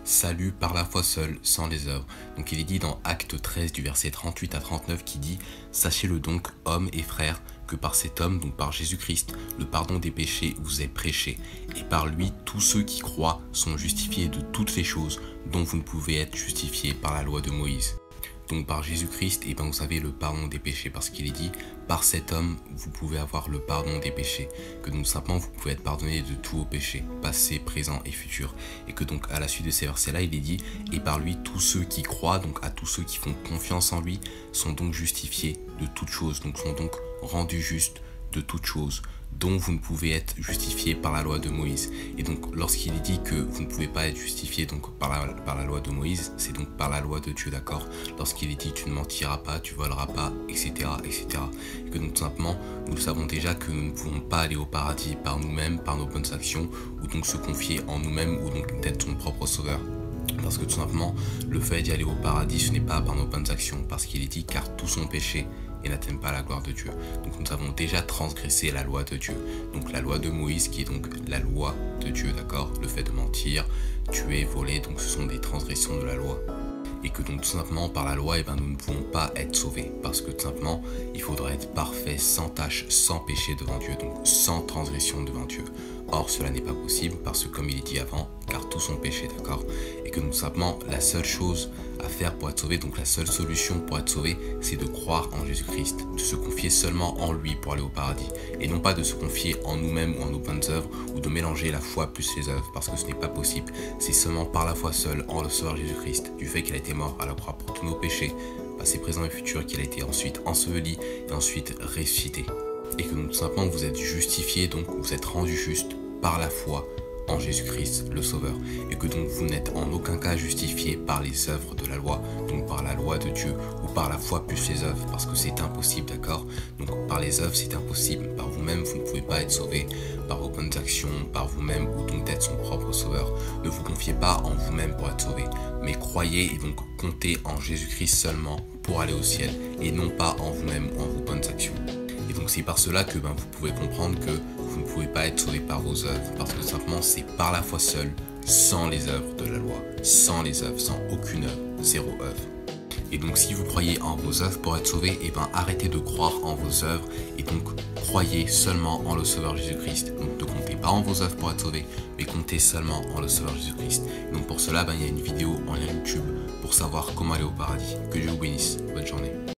salut par la foi seule, sans les œuvres. Donc il est dit dans Acte 13 du verset 38 à 39 qui dit « Sachez-le donc, hommes et frères, que par cet homme, donc par Jésus-Christ, le pardon des péchés vous est prêché. Et par lui, tous ceux qui croient sont justifiés de toutes les choses dont vous ne pouvez être justifiés par la loi de Moïse. » Donc par Jésus-Christ, et ben vous avez le pardon des péchés, parce qu'il est dit, par cet homme, vous pouvez avoir le pardon des péchés, que donc simplement vous pouvez être pardonné de tous vos péchés, passé, présent et futur. Et que donc à la suite de ces versets-là, il est dit, et par lui, tous ceux qui croient, donc à tous ceux qui font confiance en lui, sont donc justifiés de toutes choses, donc sont donc rendus justes de toutes choses, dont vous ne pouvez être justifié par la loi de Moïse. Et donc lorsqu'il est dit que vous ne pouvez pas être justifié donc par la loi de Moïse, c'est donc par la loi de Dieu, d'accord? Lorsqu'il est dit tu ne mentiras pas, tu voleras pas, etc., etc. Et que donc tout simplement, nous savons déjà que nous ne pouvons pas aller au paradis par nous-mêmes, par nos bonnes actions, ou donc se confier en nous-mêmes, ou donc d'être son propre sauveur. Parce que tout simplement, le fait d'y aller au paradis, ce n'est pas par nos bonnes actions, parce qu'il est dit car tous sont péchés et n'atteignent pas la gloire de Dieu. Donc nous avons déjà transgressé la loi de Dieu. Donc la loi de Moïse qui est donc la loi de Dieu, d'accord? Le fait de mentir, tuer, voler, donc ce sont des transgressions de la loi. Et que donc tout simplement par la loi, nous ne pouvons pas être sauvés. Parce que tout simplement, il faudrait être parfait, sans tâche, sans péché devant Dieu, donc sans transgression devant Dieu. Or cela n'est pas possible parce que comme il est dit avant, car tous sont péchés, d'accord? Et que tout simplement, la seule chose à faire pour être sauvé, donc la seule solution pour être sauvé, c'est de croire en Jésus-Christ, de se confier seulement en lui pour aller au paradis. Et non pas de se confier en nous-mêmes ou en nos bonnes œuvres, ou de mélanger la foi plus les œuvres, parce que ce n'est pas possible. C'est seulement par la foi seule en le Sauveur Jésus-Christ, du fait qu'il a été mort à la croix pour tous nos péchés, passé, présent et futur, qu'il a été ensuite enseveli et ensuite ressuscité. Et que donc tout simplement vous êtes justifié, donc vous êtes rendu juste par la foi en Jésus-Christ le Sauveur, et que donc vous n'êtes en aucun cas justifié par les œuvres de la loi, donc par la loi de Dieu ou par la foi plus les œuvres, parce que c'est impossible, d'accord? Donc par les œuvres c'est impossible, par vous-même vous ne pouvez pas être sauvé, par vos bonnes actions, par vous-même ou donc d'être son propre sauveur. Ne vous confiez pas en vous-même pour être sauvé, mais croyez et donc comptez en Jésus-Christ seulement pour aller au ciel, et non pas en vous-même ou en vos bonnes actions. Et donc c'est par cela que vous pouvez comprendre que vous ne pouvez pas être sauvé par vos œuvres, parce que simplement c'est par la foi seule, sans les œuvres de la loi, sans les œuvres, sans aucune œuvre, zéro œuvre. Et donc si vous croyez en vos œuvres pour être sauvé, arrêtez de croire en vos œuvres et donc croyez seulement en le Sauveur Jésus-Christ. Donc ne comptez pas en vos œuvres pour être sauvé, mais comptez seulement en le Sauveur Jésus-Christ. Donc pour cela, il y a une vidéo en lien YouTube pour savoir comment aller au paradis. Que Dieu vous bénisse. Bonne journée.